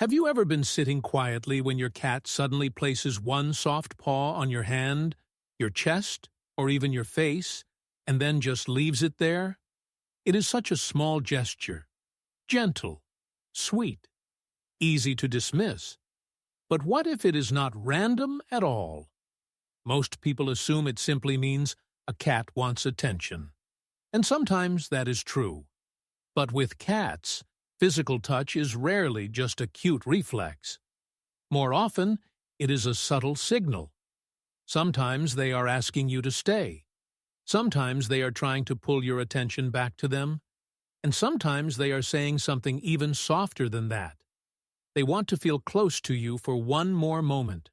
Have you ever been sitting quietly when your cat suddenly places one soft paw on your hand, your chest, or even your face, and then just leaves it there? It is such a small gesture, gentle, sweet, easy to dismiss. But what if it is not random at all? Most people assume it simply means a cat wants attention. And sometimes that is true. But with cats, physical touch is rarely just a cute reflex. More often, it is a subtle signal. Sometimes they are asking you to stay. Sometimes they are trying to pull your attention back to them. And sometimes they are saying something even softer than that. They want to feel close to you for one more moment.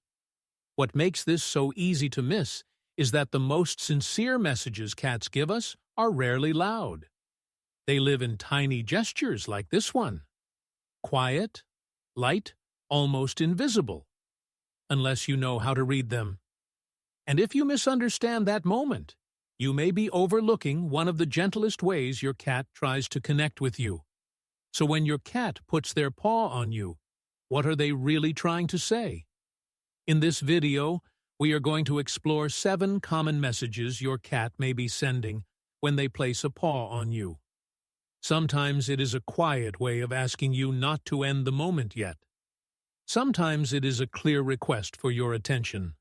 What makes this so easy to miss is that the most sincere messages cats give us are rarely loud. They live in tiny gestures like this one. Quiet, light, almost invisible. Unless you know how to read them. And if you misunderstand that moment, you may be overlooking one of the gentlest ways your cat tries to connect with you. So when your cat puts their paw on you, what are they really trying to say? In this video, we are going to explore 7 common messages your cat may be sending when they place a paw on you. Sometimes it is a quiet way of asking you not to end the moment yet. Sometimes it is a clear request for your attention.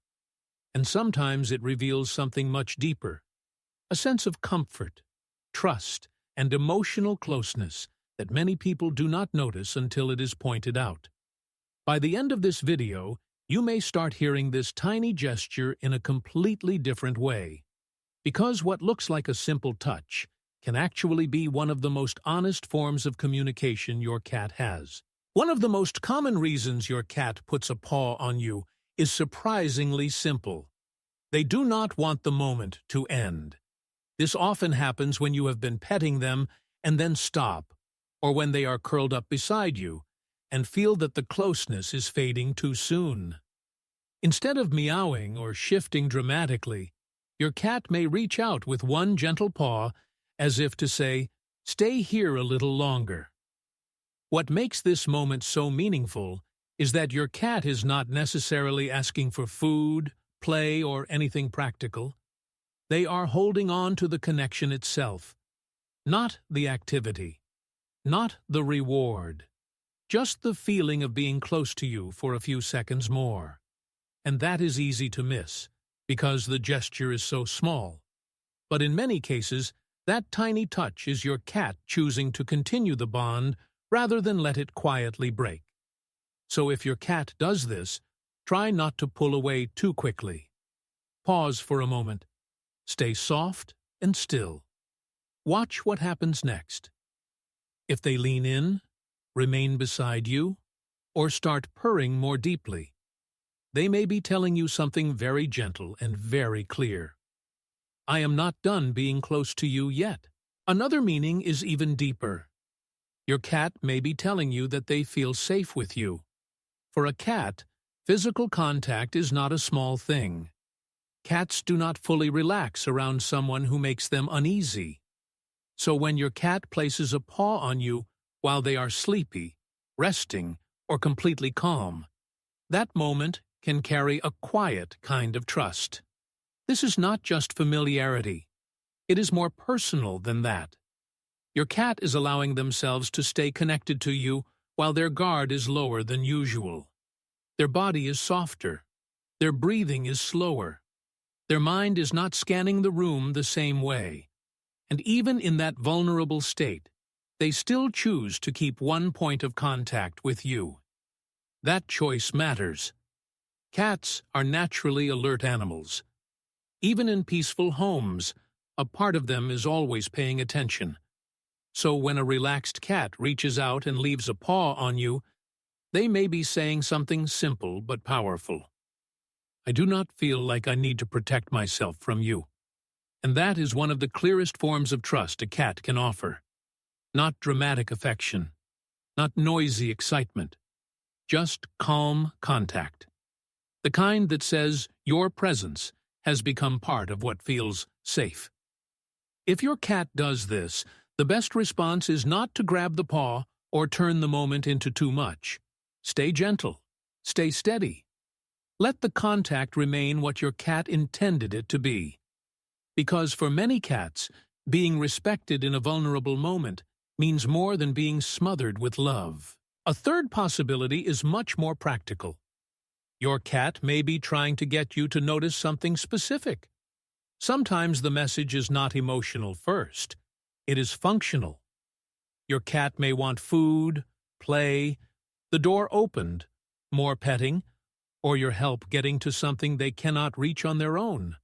And sometimes it reveals something much deeper, a sense of comfort, trust, and emotional closeness that many people do not notice until it is pointed out. By the end of this video, you may start hearing this tiny gesture in a completely different way. Because what looks like a simple touch can actually be one of the most honest forms of communication your cat has. One of the most common reasons your cat puts a paw on you is surprisingly simple. They do not want the moment to end. This often happens when you have been petting them and then stop, or when they are curled up beside you and feel that the closeness is fading too soon. Instead of meowing or shifting dramatically, your cat may reach out with one gentle paw as if to say, "Stay here a little longer." What makes this moment so meaningful is that your cat is not necessarily asking for food, play, or anything practical. They are holding on to the connection itself, not the activity, not the reward, just the feeling of being close to you for a few seconds more. And that is easy to miss, because the gesture is so small. But in many cases, that tiny touch is your cat choosing to continue the bond rather than let it quietly break. So if your cat does this, try not to pull away too quickly. Pause for a moment. Stay soft and still. Watch what happens next. If they lean in, remain beside you, or start purring more deeply, they may be telling you something very gentle and very clear. I am not done being close to you yet. Another meaning is even deeper. Your cat may be telling you that they feel safe with you. For a cat, physical contact is not a small thing. Cats do not fully relax around someone who makes them uneasy. So when your cat places a paw on you while they are sleepy, resting, or completely calm, that moment can carry a quiet kind of trust. This is not just familiarity. It is more personal than that. Your cat is allowing themselves to stay connected to you while their guard is lower than usual. Their body is softer. Their breathing is slower. Their mind is not scanning the room the same way. And even in that vulnerable state, they still choose to keep one point of contact with you. That choice matters. Cats are naturally alert animals. Even in peaceful homes, a part of them is always paying attention. So when a relaxed cat reaches out and leaves a paw on you, they may be saying something simple but powerful. I do not feel like I need to protect myself from you. And that is one of the clearest forms of trust a cat can offer. Not dramatic affection, not noisy excitement, just calm contact. The kind that says your presence has become part of what feels safe. If your cat does this, the best response is not to grab the paw or turn the moment into too much. Stay gentle. Stay steady. Let the contact remain what your cat intended it to be. Because for many cats, being respected in a vulnerable moment means more than being smothered with love. A third possibility is much more practical. Your cat may be trying to get you to notice something specific. Sometimes the message is not emotional first. It is functional. Your cat may want food, play, the door opened, more petting, or your help getting to something they cannot reach on their own.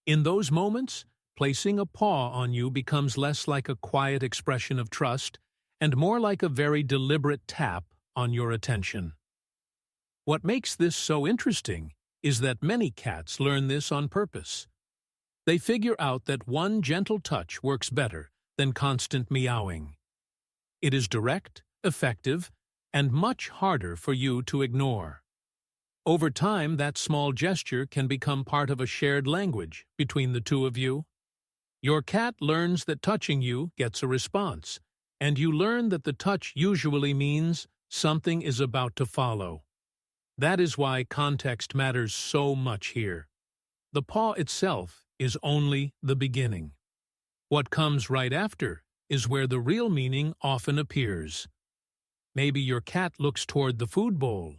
In those moments, placing a paw on you becomes less like a quiet expression of trust and more like a very deliberate tap on your attention. What makes this so interesting is that many cats learn this on purpose. They figure out that one gentle touch works better than constant meowing. It is direct, effective, and much harder for you to ignore. Over time, that small gesture can become part of a shared language between the two of you. Your cat learns that touching you gets a response, and you learn that the touch usually means something is about to follow. That is why context matters so much here. The paw itself is only the beginning. What comes right after is where the real meaning often appears. Maybe your cat looks toward the food bowl.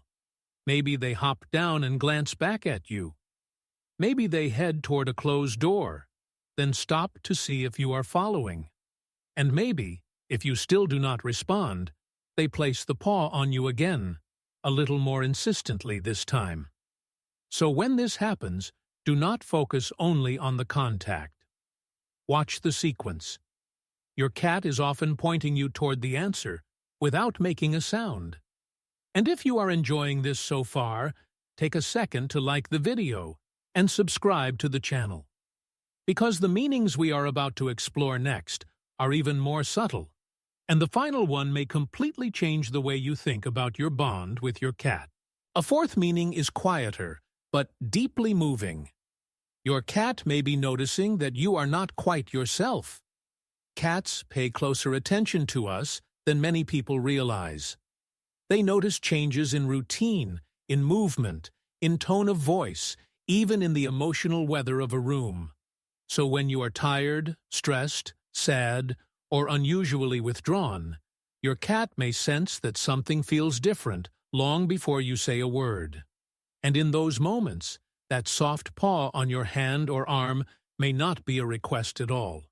Maybe they hop down and glance back at you. Maybe they head toward a closed door, then stop to see if you are following. And maybe, if you still do not respond, they place the paw on you again, a little more insistently this time. So when this happens, do not focus only on the contact. Watch the sequence. Your cat is often pointing you toward the answer without making a sound. And if you are enjoying this so far, take a second to like the video and subscribe to the channel. Because the meanings we are about to explore next are even more subtle, and the final one may completely change the way you think about your bond with your cat. A fourth meaning is quieter, but deeply moving. Your cat may be noticing that you are not quite yourself. Cats pay closer attention to us than many people realize. They notice changes in routine, in movement, in tone of voice, even in the emotional weather of a room. So when you are tired, stressed, sad, or unusually withdrawn, your cat may sense that something feels different long before you say a word. And in those moments, that soft paw on your hand or arm may not be a request at all.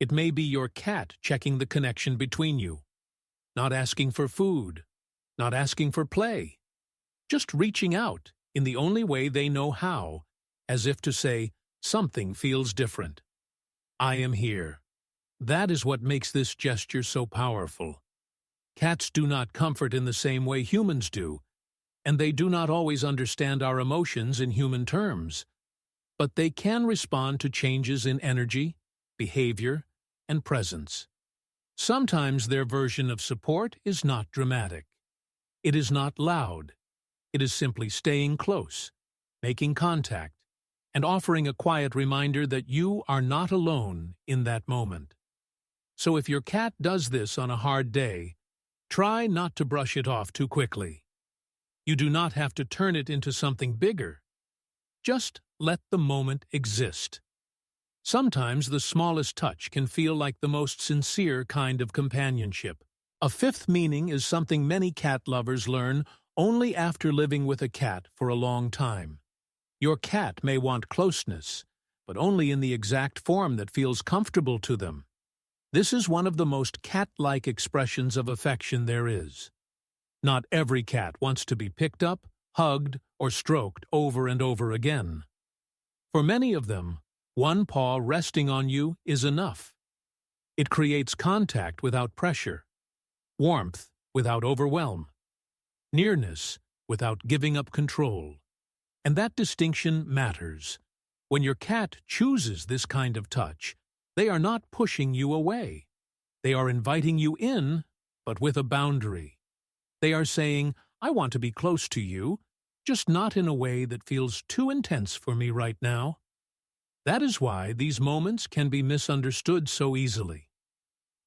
It may be your cat checking the connection between you, not asking for food, not asking for play, just reaching out in the only way they know how, as if to say, something feels different. I am here. That is what makes this gesture so powerful. Cats do not comfort in the same way humans do, and they do not always understand our emotions in human terms. But they can respond to changes in energy, behavior, and presence. Sometimes their version of support is not dramatic. It is not loud. It is simply staying close, making contact, and offering a quiet reminder that you are not alone in that moment. So if your cat does this on a hard day, try not to brush it off too quickly. You do not have to turn it into something bigger. Just let the moment exist. Sometimes the smallest touch can feel like the most sincere kind of companionship. A fifth meaning is something many cat lovers learn only after living with a cat for a long time. Your cat may want closeness, but only in the exact form that feels comfortable to them. This is one of the most cat-like expressions of affection there is. Not every cat wants to be picked up, hugged, or stroked over and over again. For many of them, one paw resting on you is enough. It creates contact without pressure, warmth without overwhelm, nearness without giving up control. And that distinction matters. When your cat chooses this kind of touch, they are not pushing you away. They are inviting you in, but with a boundary. They are saying, I want to be close to you, just not in a way that feels too intense for me right now. That is why these moments can be misunderstood so easily.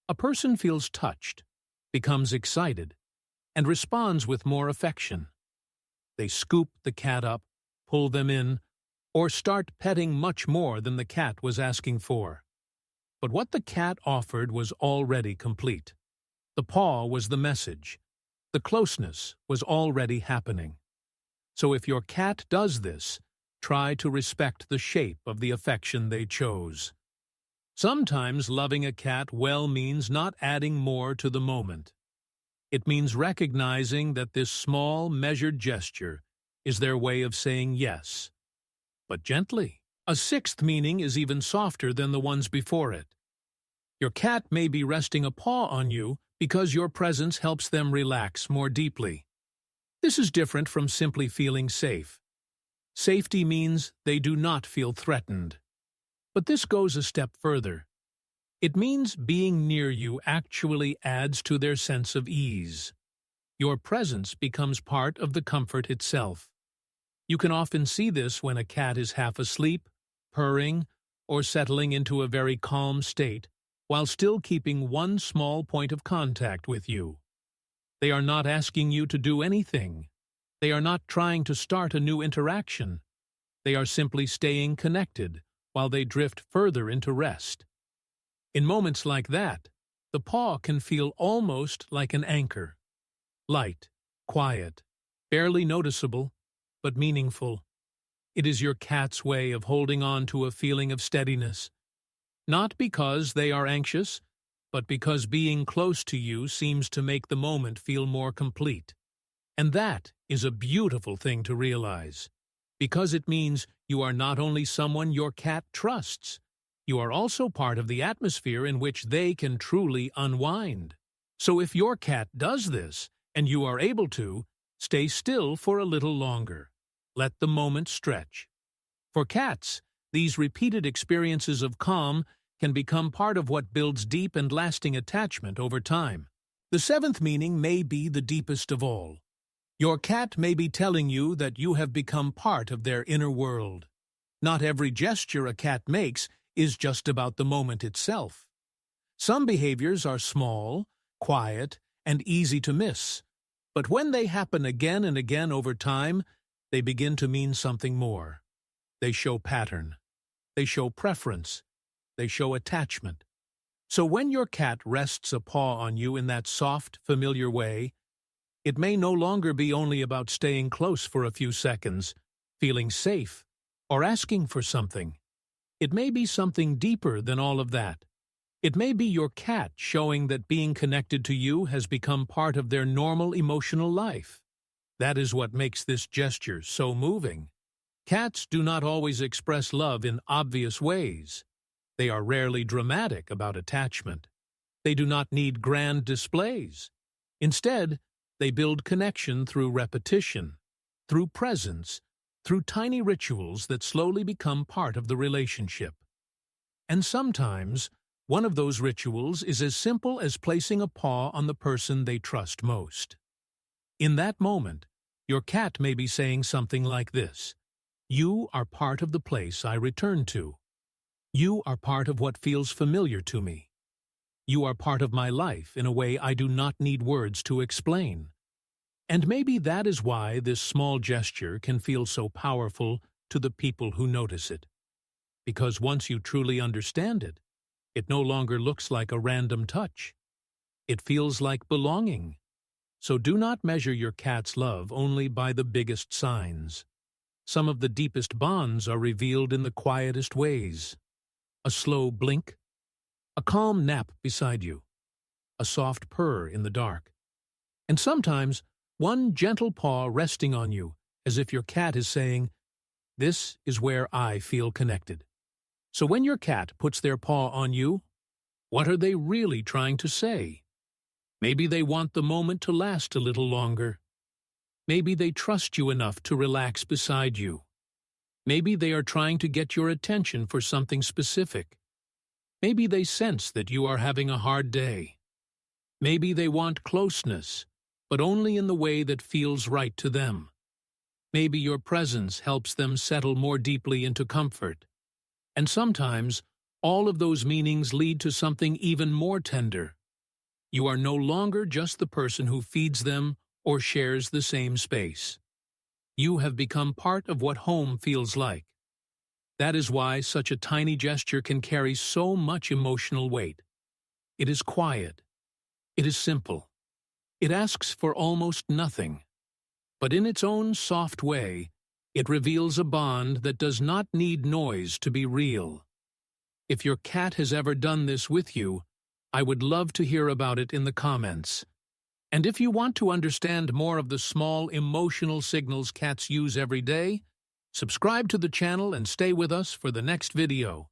A person feels touched, becomes excited, and responds with more affection. They scoop the cat up, pull them in, or start petting much more than the cat was asking for. But what the cat offered was already complete. The paw was the message. The closeness was already happening. So if your cat does this, try to respect the shape of the affection they chose. Sometimes loving a cat well means not adding more to the moment. It means recognizing that this small, measured gesture is their way of saying yes, but gently. A sixth meaning is even softer than the ones before it. Your cat may be resting a paw on you because your presence helps them relax more deeply. This is different from simply feeling safe. Safety means they do not feel threatened. But this goes a step further. It means being near you actually adds to their sense of ease. Your presence becomes part of the comfort itself. You can often see this when a cat is half asleep, purring, or settling into a very calm state, while still keeping one small point of contact with you. They are not asking you to do anything. They are not trying to start a new interaction. They are simply staying connected while they drift further into rest. In moments like that, the paw can feel almost like an anchor. Light, quiet, barely noticeable, but meaningful. It is your cat's way of holding on to a feeling of steadiness. Not because they are anxious, but because being close to you seems to make the moment feel more complete. And that is a beautiful thing to realize, because it means you are not only someone your cat trusts, you are also part of the atmosphere in which they can truly unwind. So if your cat does this, and you are able to, stay still for a little longer. Let the moment stretch. For cats, these repeated experiences of calm can become part of what builds deep and lasting attachment over time. The seventh meaning may be the deepest of all. Your cat may be telling you that you have become part of their inner world. Not every gesture a cat makes is just about the moment itself. Some behaviors are small, quiet, and easy to miss, but when they happen again and again over time, they begin to mean something more. They show pattern. They show preference. They show attachment. So when your cat rests a paw on you in that soft, familiar way, it may no longer be only about staying close for a few seconds, feeling safe, or asking for something. It may be something deeper than all of that. It may be your cat showing that being connected to you has become part of their normal emotional life. That is what makes this gesture so moving. Cats do not always express love in obvious ways. They are rarely dramatic about attachment. They do not need grand displays. Instead, they build connection through repetition, through presence, through tiny rituals that slowly become part of the relationship. And sometimes, one of those rituals is as simple as placing a paw on the person they trust most. In that moment, your cat may be saying something like this: "You are part of the place I return to. You are part of what feels familiar to me. You are part of my life in a way I do not need words to explain." And maybe that is why this small gesture can feel so powerful to the people who notice it. Because once you truly understand it, it no longer looks like a random touch. It feels like belonging. So do not measure your cat's love only by the biggest signs. Some of the deepest bonds are revealed in the quietest ways. A slow blink, a calm nap beside you, a soft purr in the dark, and sometimes one gentle paw resting on you, as if your cat is saying, "This is where I feel connected." So when your cat puts their paw on you, what are they really trying to say? Maybe they want the moment to last a little longer. Maybe they trust you enough to relax beside you. Maybe they are trying to get your attention for something specific. Maybe they sense that you are having a hard day. Maybe they want closeness, but only in the way that feels right to them. Maybe your presence helps them settle more deeply into comfort. And sometimes, all of those meanings lead to something even more tender. You are no longer just the person who feeds them or shares the same space. You have become part of what home feels like. That is why such a tiny gesture can carry so much emotional weight. It is quiet. It is simple. It asks for almost nothing. But in its own soft way, it reveals a bond that does not need noise to be real. If your cat has ever done this with you, I would love to hear about it in the comments. And if you want to understand more of the small emotional signals cats use every day, subscribe to the channel and stay with us for the next video.